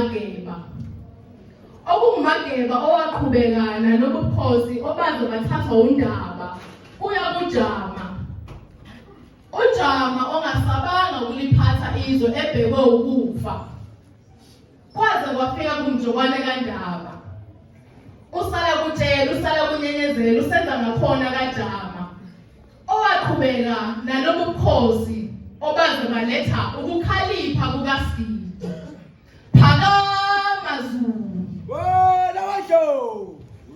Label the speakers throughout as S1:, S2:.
S1: Mageba. Mageba owaqhubekana nobukhosi obaze bathatha uNdaba kuya kuJama. uJama ongasabanga ukuliphatha izwe ebhekwe ukufa. Kwaze kwafika kumjokwane kaNdaba. Usala kutshela, usala kunyenyezela, usenza ngakhona kaJama. Owaqhubeka nalobu bukhosi obaze baletha ukukhalipha kukaSidi. Phakama Zulu.
S2: Wena washo.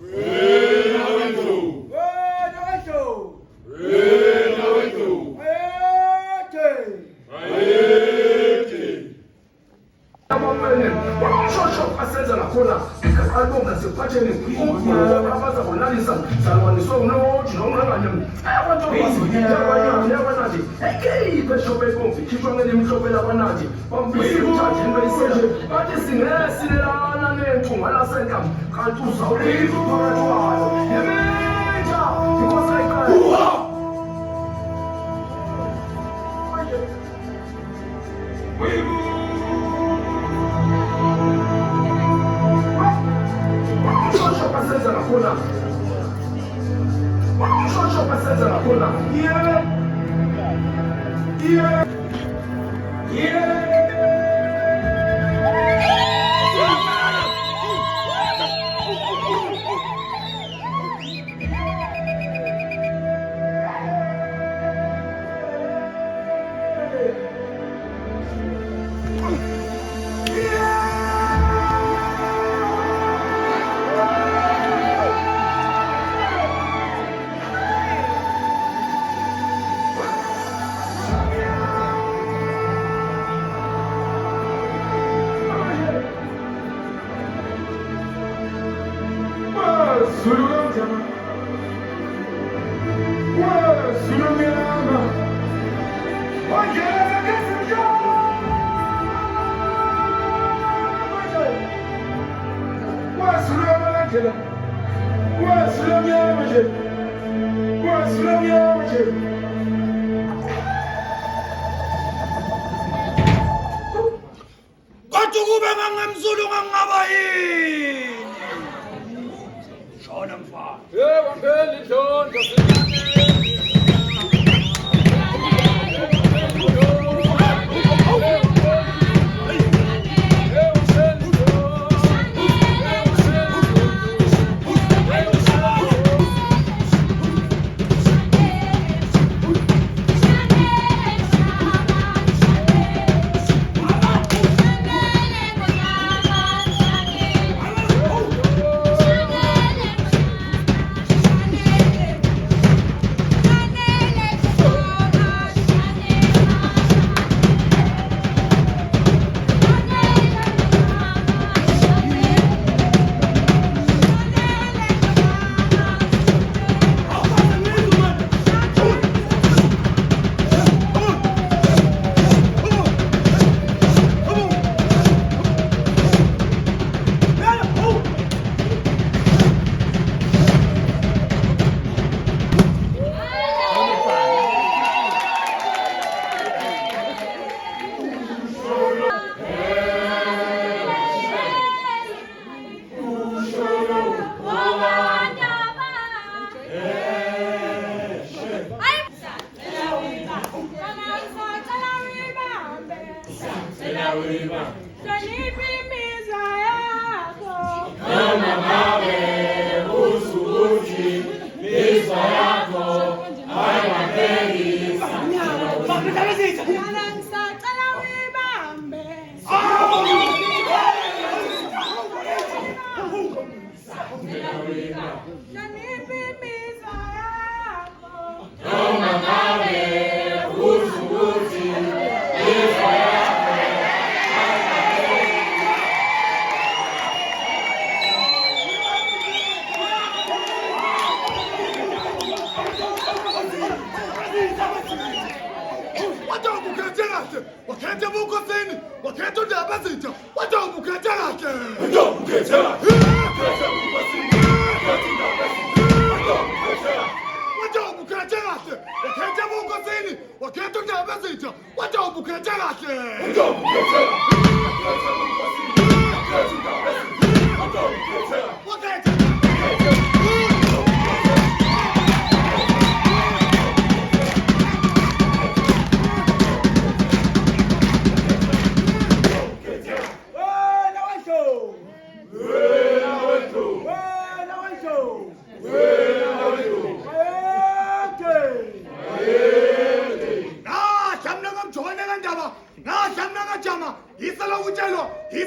S3: Wena wethu.
S2: Wena washo.
S3: Wena wethu. Ayete.
S4: Amamene, shosho asenza lakhona album nasephatheni umvulo abaza bonalisa salwaniswa unoji nomngane abantu abaziyabanathi hey besho bekomfi khishwa ngelimhlobo labanathi bambisi uthatheni beyiseje bathi singesilelana nentunga lasenka kanti uzawuliva phakathi kwayo yemetha because ayiqala
S2: Kodwa kube ngangemzulu ngangaba yini? Shona mfana.
S3: Waphela idlondo.
S2: Wakhethe bukhosini, wakhethe uNdaba zitha, wathi ubukhethe kahle.
S3: Ukhethe kahle.
S2: Wathi ubukhethe kahle. Wakhethe bukhosini, wakhethe uNdaba zitha, wathi ubukhethe kahle.
S3: Ukhethe kahle.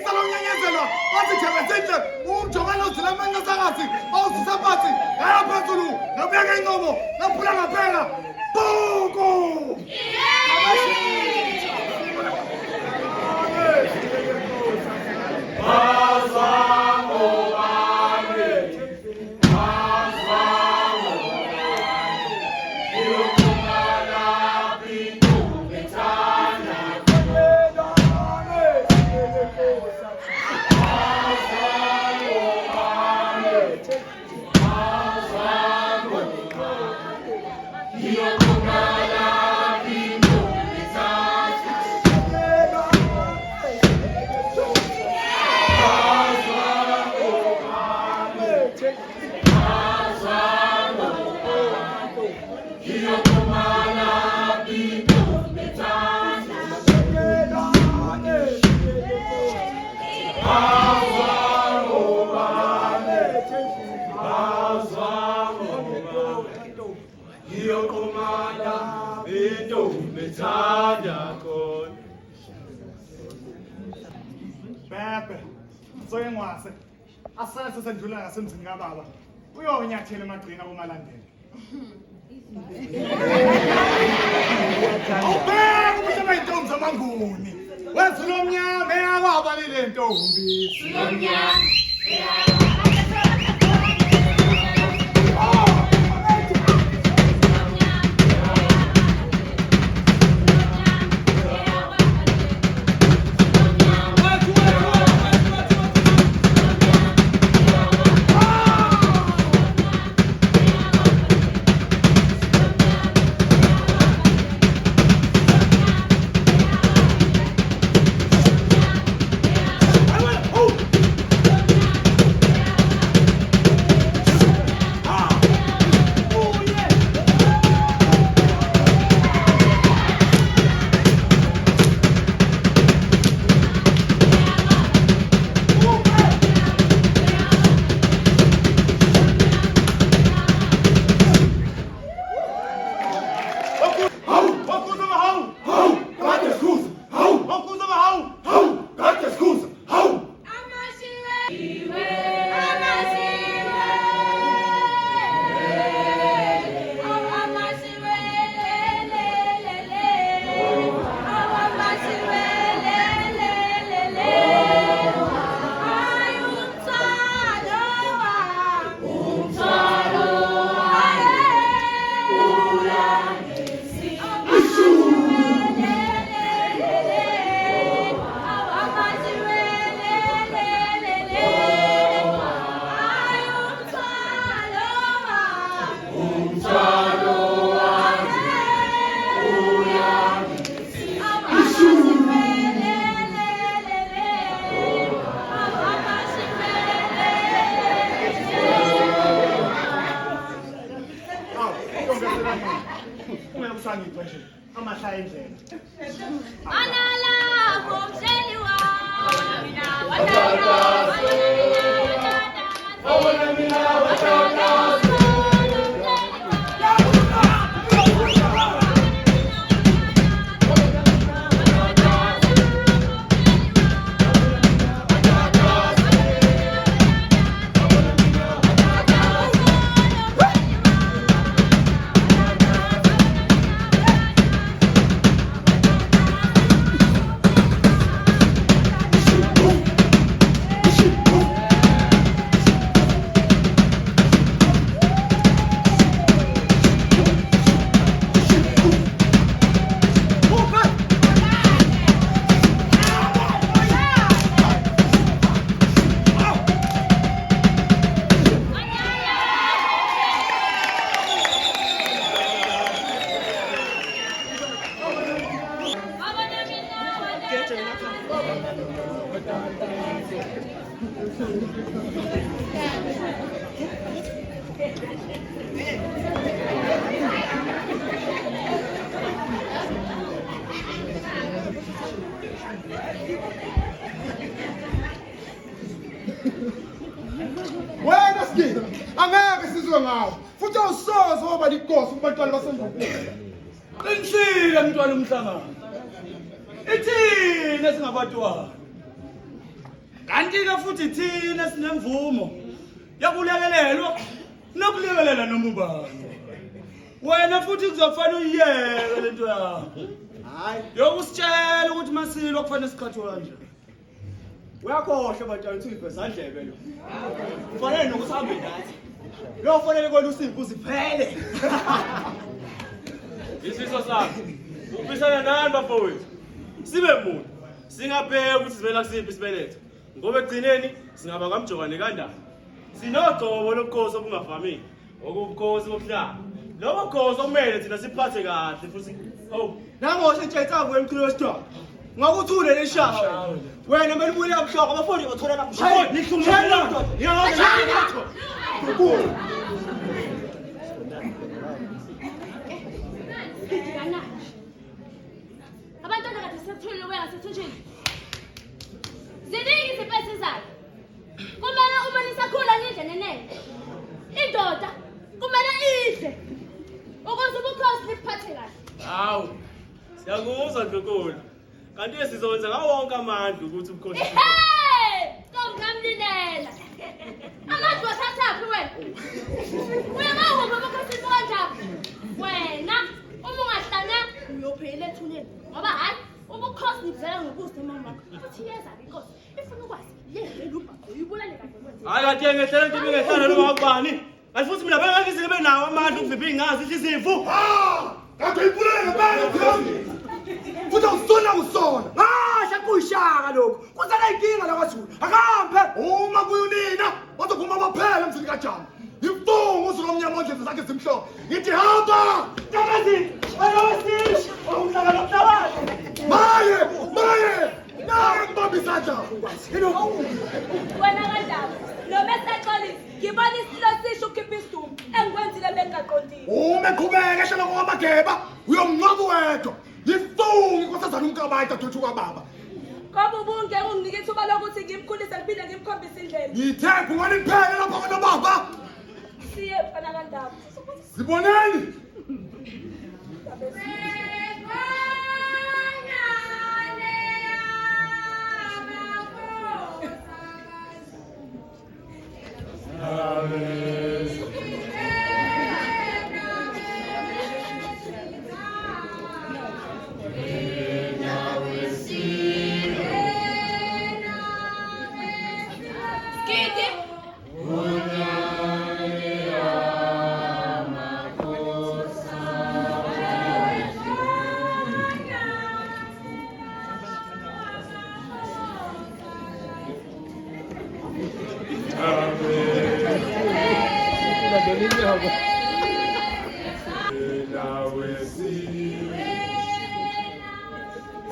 S2: salonyenyezelwa wathi Jebezindle umjongana uzilamanga sakathi awusisaphathi ayaphezulu nobuyeka incomo naphula ngaphela buku Bebe, soyengwase. Asase sendlula ngasemzini kababa. Uyonyathela emagcina kumalandela. Awubeka umhlaba intombi zamanguni. Wenza lo mnyama eyababa lile ntombi. Lo mnyama
S5: Wena Sgida, angeke sizwe ngawo. Futhi awusoze waba ligosi kubantwana basendukulela.
S6: Qinisile mntwana umhlangano. Ithini esingabatwana? kanti-ke futhi thina sinemvumo yakulekelelwa nokulekelela noma ubani. Wena futhi kuzofanele uyiyeke lento yakho. Hayi, yokusitshela ukuthi Masilo kufanele sikhathi kanjani. Uyakhohlwa bantwana uthi ibhezandlebe lo. Kufanele nokuhambe nathi. Lo kufanele kwena uSipho uziphele.
S3: Isiso sakhe. Upisana nani bafowethu? Sibe muntu. Singabheka ukuthi sivela kusiphi isibeletho. Ngoba egcineni singaba kamjokwane kandaba. Sinogcobo lobukhosi obungavamile. Okubukhosi bobuhlanga. Lobo bukhosi okumele thina siphathe kahle futhi
S6: Nangosho etshetsangu emkhulu wesitwa. Ngakuthule leshaka wena manje ubuye abhloko abafundi bathola namhlanje. Nihlumela.
S7: Abantwana kade sekuthulile wengasethunjini. Ziningi izipesi zayo. Kumele uma nisakhula nidle nenene. Indoda kumele idle. Ukuze ubukhosi buphathe kahle.
S3: Hawu. Siyakuzwa Dlokolo. Kanti sizokwenza ngawo wonke amandla ukuthi ubukhosi.
S7: Ngamlilela. Amandla wathathaphi wena? Uyamawa ubukhosi kanjani? Wena uma ungahlanya uyophela ethuneni. Ngoba hayi ubukhosi nibuzela ngokuze mama. Futhi yeza inkosi. Ifuna ukwazi yena lubha uyibulale kahle manje.
S3: Hayi kanti ngehlela into bengehlala noma kubani? Kanti futhi mina bengeke sibe nawo amandla ukuvimba ingazi izimvu.
S5: Kanti uyibulele ngebani? Futhi usona usona.
S6: Shakuyishaka lokho. Kusana inkinga la kwaZulu. Akahambe.
S5: Uma kuyunina, wazophuma abaphela emzini kaJama. Imfungu uZulomnyama ondlezi zakhe zimhlophe. Ngithi hamba!
S6: Takazi. Ayosish. Umhlaka nomhlaba.
S5: Maye! Naye mbamba isandla.
S7: Wena kanjani? Noma esaxolisa, ngibona isilo sisho ukhipha isidumo engikwenzile bengaqondile.
S5: Uma eqhubeka ehlala kwamageba, uyomnqoba wedwa. Ifungu inkosazana uMkabayi daduthu kababa.
S7: Ngoba ubungeke unginike ithuba lokuthi ngimkhulise ngiphinde ngimkhombise indlela.
S5: Ngithepha ungani iphele lapha kona baba.
S7: Siye mfana kaNdaba.
S5: Siboneni.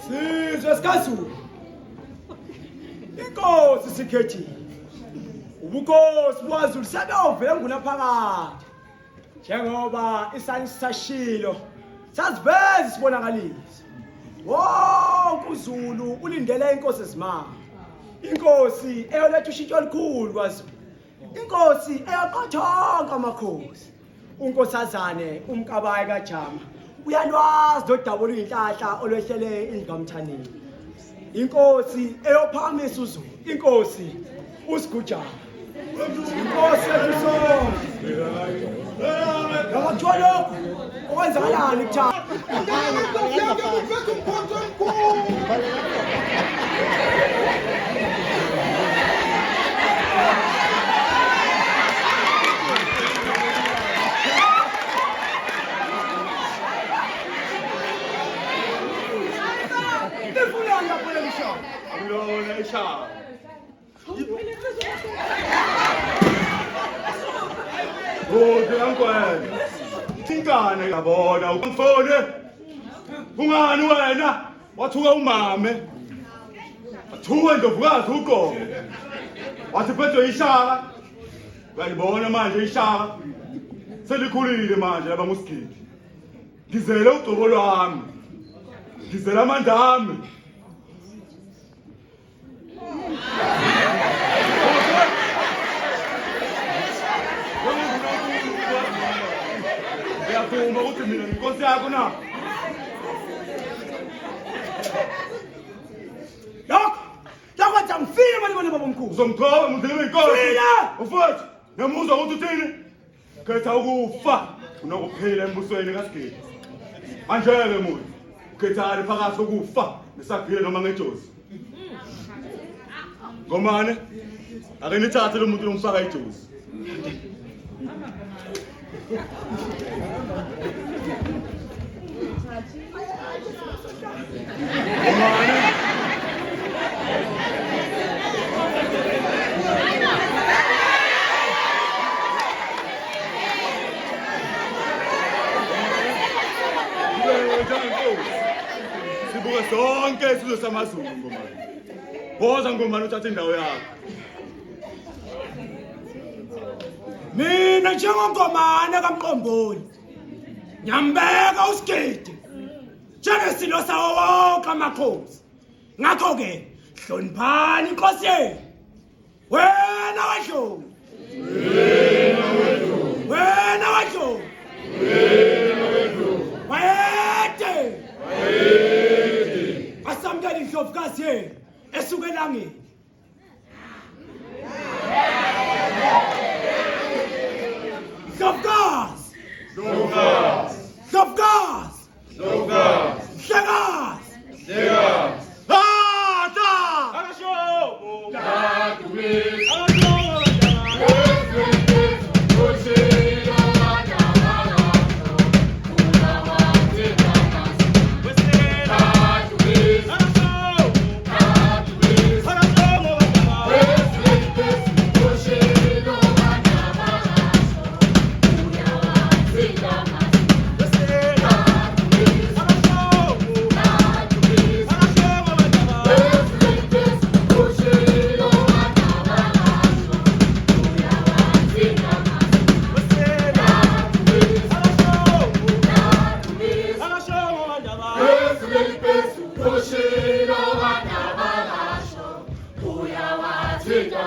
S6: Sizwe sikaZulu. Inkosi sikhethile. Ubukhosi bwaZulu sebeyovela ngunaphakade. Njengoba isani sashilo sasiveza isibonakalisi. Wonke uZulu ulindele inkosi esimanga. Inkosi eyoletha ushintsho olukhulu kwaZulu. Inkosi eyaqothonga amakhosi. Unkosazane uMkabayi kaJama uyalwazi lodaba oluyinhlahla olwehlele indlamthaneni. Inkosi eyophakamisa uZulu. Inkosi uSigujana. Inkosi yethu Ngakuthiwa lokho okwenzakalani kuthanda?
S3: Lona ishaka. Ngiyangikwenza. Thintane yabona umfone. Ungani wena? Wathuka umame. Wathuka indlovukazi uqobo. Wathi phethwe ishaka. Uyalibona manje ishaka. Selikhulile manje laba musigidi. Ngizele ugcobo lwami. Ngizele amandla ami. Ngiyavuma ukuthi mina inkosi yakho na.
S6: Lokho ngifike manje bomkhulu.
S5: Uzongithola umdlele inkosi.
S6: Fika!
S5: Mfowethu, namuzwa ukuthi uthini? Khetha ukufa kunokuphila embusweni kaSigidi. Manje-ke muthi, ukhethani phakathi kokufa nesaphila noma ngejozi? Ngomane, ake nithathe lo muntu lomfaka ijozi. Ngomane. Sibuke sonke isizwe samaZulu Ngomane. Boza Ngomane uthathe indawo yakho.
S6: Mina njengongomane kaMqomboli. Nyambeka uSigidi. Njengesilo sawo wonke amakhosi. Ngakho-ke, hloniphani inkosi yenu. Wena waDlomo. Wena waDlomo. Wayede. Asamkela indlovukazi yenu esuka elangeni. Ndlovukazi. Ndlovukazi. Mhlekazi. Hata!
S3: Akashomo.
S4: Uyawathinta